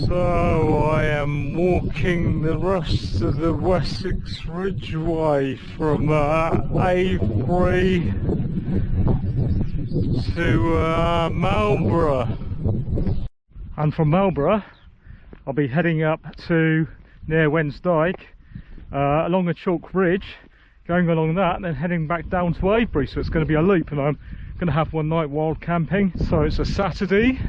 So I am walking the rest of the Wessex Ridgeway from Avebury to Marlborough. And from Marlborough I'll be heading up to near Wansdyke, along a chalk ridge, going along that and then heading back down to Avebury. So it's going to be a loop, and I'm going to have one night wild camping. So it's a Saturday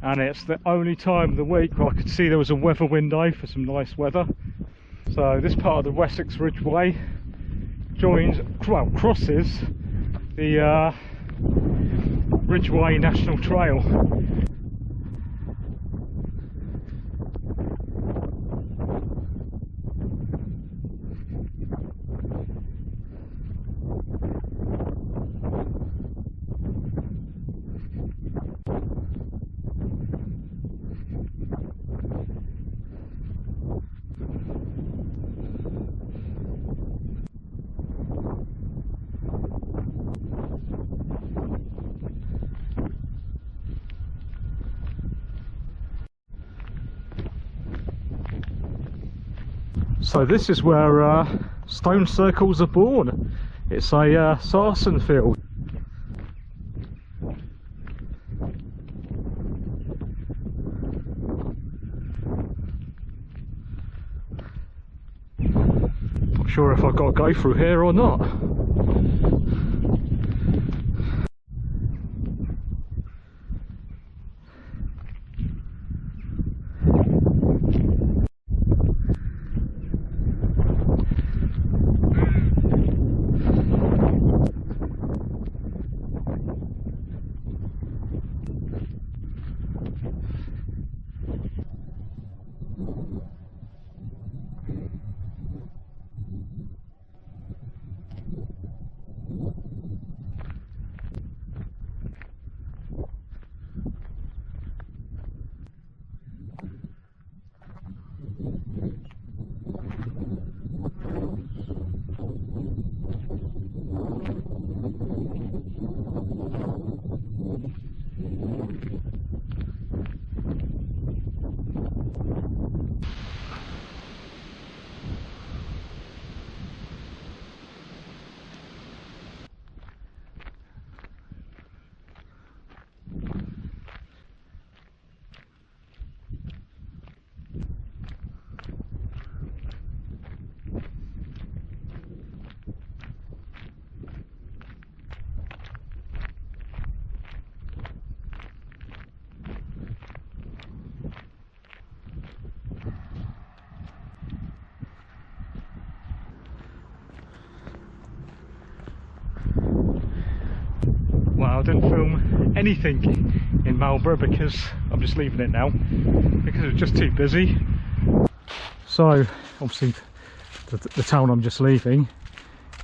and it's the only time of the week where I could see there was a weather window for some nice weather. So this part of the Wessex Ridgeway crosses the Ridgeway National Trail. So this is where stone circles are born. It's a sarsen field. Not sure if I've got to go through here or not. Well, I didn't film anything in Marlborough because I'm just leaving it now because it was just too busy. So obviously the town I'm just leaving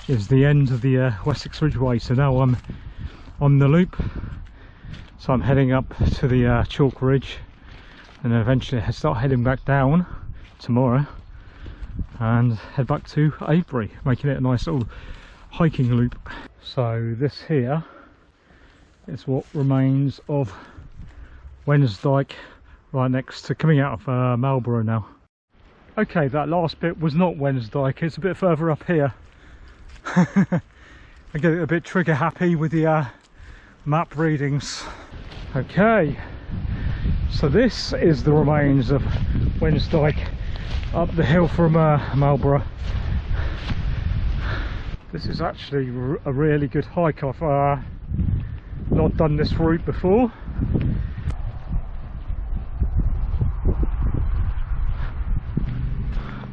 is the end of the Wessex Ridgeway, so now I'm on the loop. So I'm heading up to the chalk ridge and then eventually start heading back down tomorrow and head back to Avebury, making it a nice little hiking loop. So this here is what remains of Wansdyke, right next to coming out of Marlborough now. Okay, that last bit was not Wansdyke, it's a bit further up here. I get a bit trigger happy with the map readings. Okay, so this is the remains of Wansdyke up the hill from Marlborough. This is actually a really good hike. I've not done this route before.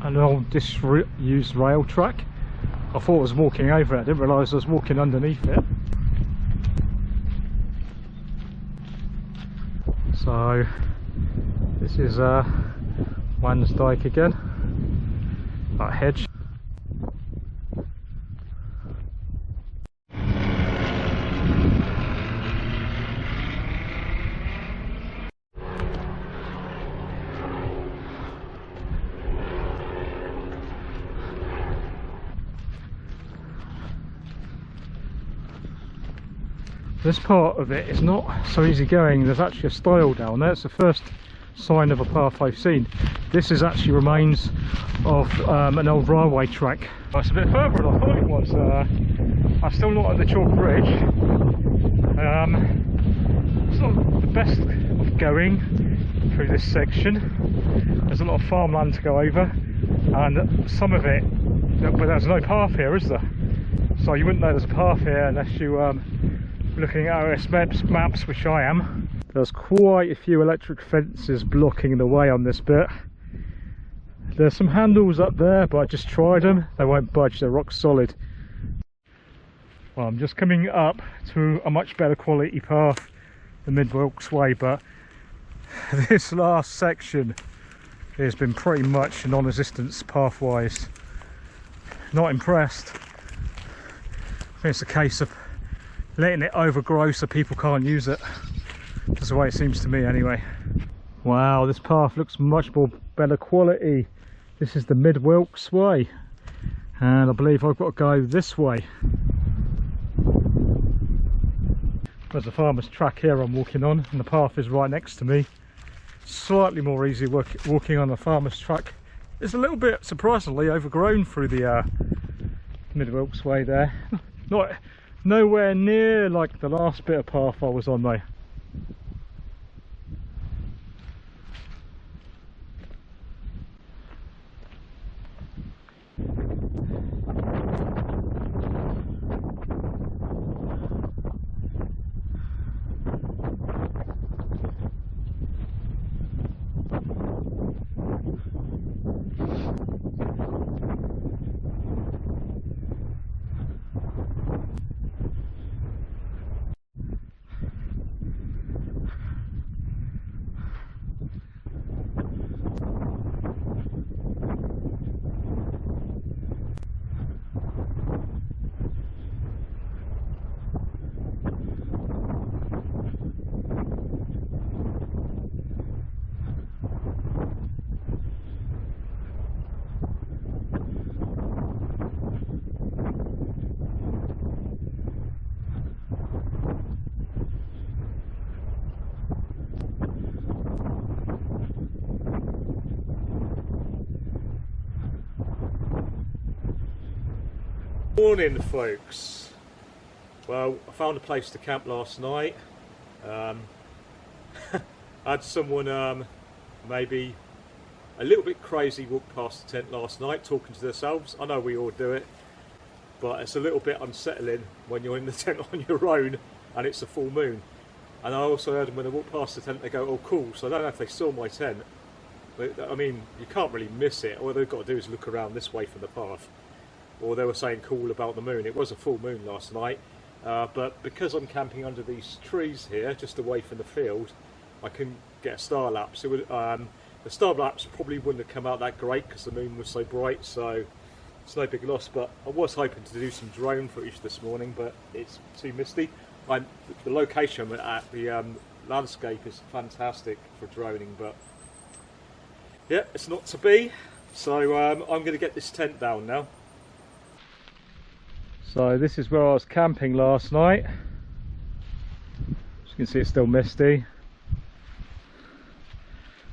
An old disused rail track. I thought I was walking over it, I didn't realise I was walking underneath it. So this is Wansdyke again, that hedge. This part of it is not so easy going. There's actually a stile down there. It's the first sign of a path I've seen. This is actually remains of an old railway track. It's a bit further than I thought it was. I'm still not at the chalk ridge. It's not the best of going through this section. There's a lot of farmland to go over, and some of it, but there's no path here, is there? So you wouldn't know there's a path here unless you looking at OS maps, which I am. There's quite a few electric fences blocking the way on this bit. There's some handles up there, but I just tried them. They won't budge, they're rock solid. Well, I'm just coming up to a much better quality path than Mid-Wilkes Way, but this last section has been pretty much non-existent pathwise. Not impressed. I think it's a case of letting it overgrow so people can't use it. That's the way it seems to me anyway. Wow, this path looks much more better quality. This is the Mid-Wilkes Way, and I believe I've got to go this way. There's a farmer's track here I'm walking on, and the path is right next to me. Slightly more easy walking on the farmer's track. It's a little bit surprisingly overgrown through the Mid-Wilkes Way there. Nowhere near like the last bit of path I was on though. Morning folks. Well, I found a place to camp last night. I had someone maybe a little bit crazy walk past the tent last night talking to themselves. I know we all do it, but it's a little bit unsettling when you're in the tent on your own and it's a full moon. And I also heard them when they walk past the tent they go, oh cool, so I don't know if they saw my tent. But, I mean, you can't really miss it. All they've got to do is look around this way from the path. Or they were saying cool about the moon. It was a full moon last night, but because I'm camping under these trees here, just away from the field, I can get a star lapse. It would, the star lapse probably wouldn't have come out that great because the moon was so bright, so it's no big loss. But I was hoping to do some drone footage this morning, but it's too misty. The location at the landscape is fantastic for droning, but yeah, it's not to be. So I'm going to get this tent down now. So this is where I was camping last night. As you can see, it's still misty.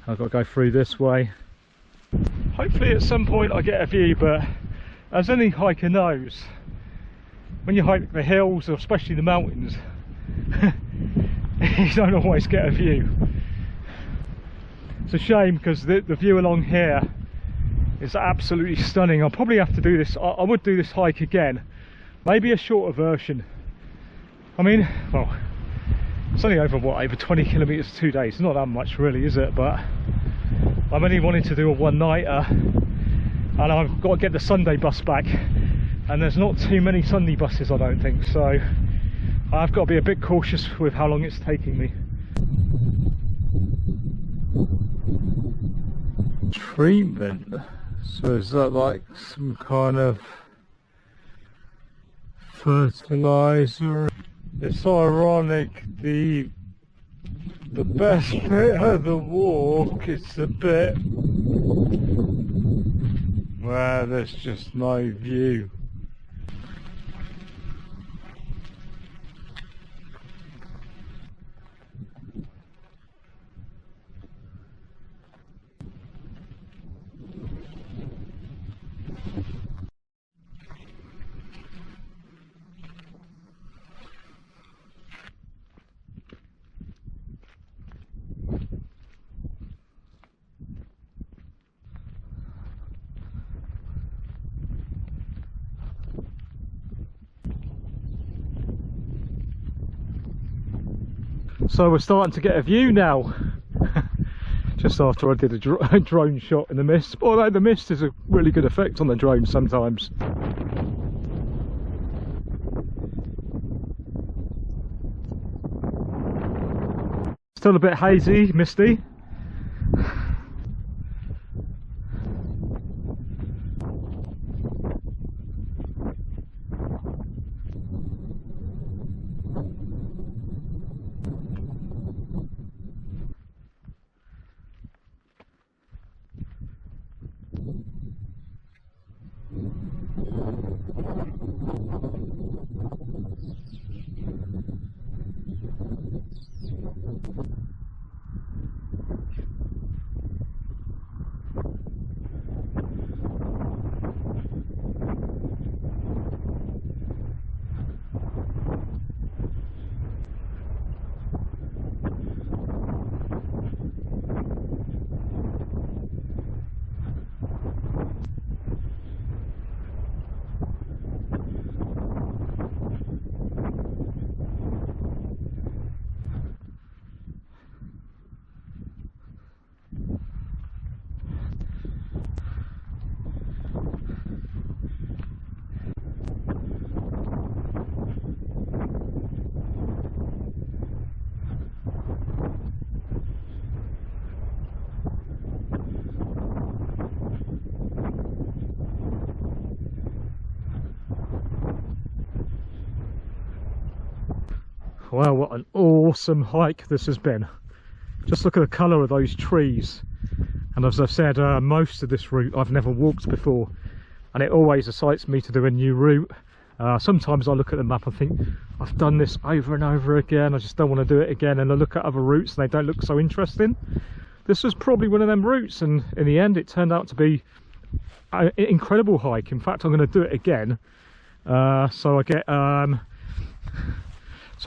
I've got to go through this way. Hopefully at some point I get a view, but as any hiker knows, when you hike the hills, or especially the mountains, you don't always get a view. It's a shame because the view along here is absolutely stunning. I'll probably have to do this. I would do this hike again. Maybe a shorter version. I mean, well, it's only over 20 kilometres 2 days. Not that much really, is it? But I'm only wanting to do a one-nighter, and I've got to get the Sunday bus back, and there's not too many Sunday buses I don't think, so I've got to be a bit cautious with how long it's taking me. Treatment? So is that like some kind of fertilizer? It's ironic, the best bit of the walk is the bit where there's just no view. So we're starting to get a view now. Just after I did a drone shot in the mist, although the mist is a really good effect on the drone sometimes. Still a bit hazy, misty. Wow, what an awesome hike this has been. Just look at the colour of those trees. And as I've said, most of this route I've never walked before, and it always excites me to do a new route. Sometimes I look at the map and think, I've done this over and over again, I just don't want to do it again, and I look at other routes and they don't look so interesting. This was probably one of them routes, and in the end it turned out to be an incredible hike. In fact, I'm going to do it again, so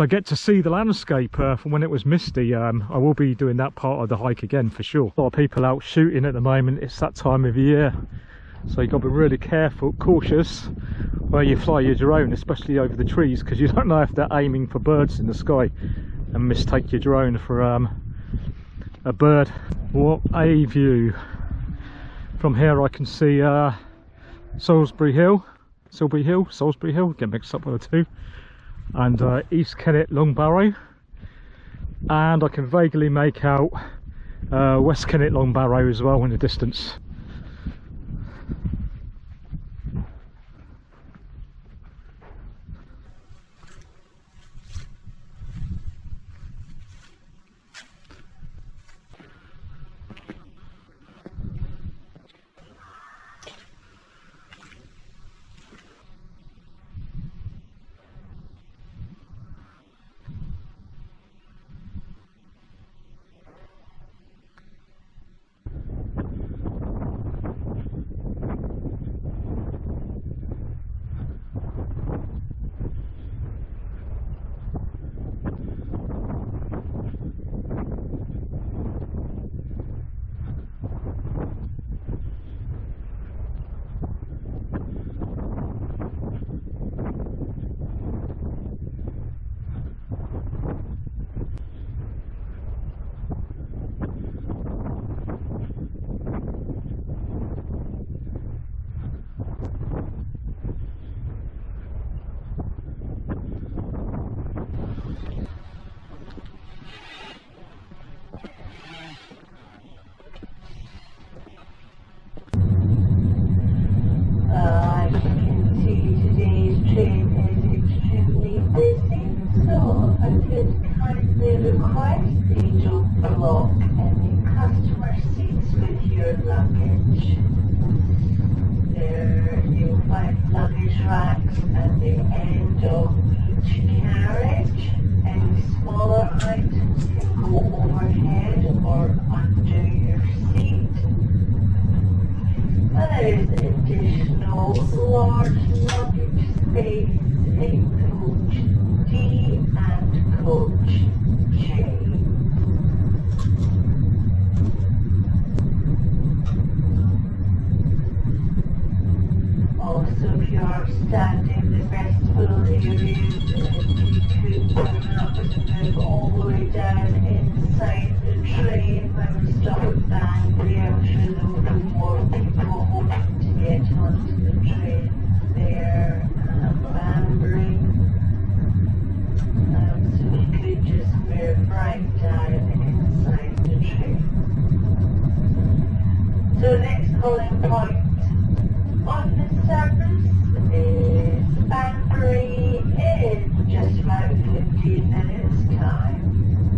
I get to see the landscape from when it was misty. I will be doing that part of the hike again for sure. A lot of people out shooting at the moment. It's that time of year, so you've got to be really careful, cautious where you fly your drone, especially over the trees, because you don't know if they're aiming for birds in the sky and mistake your drone for a bird. What a view! From here I can see Silbury Hill, get mixed up with the two, and East Kennet Long Barrow, and I can vaguely make out West Kennet Long Barrow as well in the distance. Standing the rest will area, you could move all the way down inside the train when we stopped back there to load more people hoping to get onto the train there Avebury. So we could just wear right down inside the train. So next calling point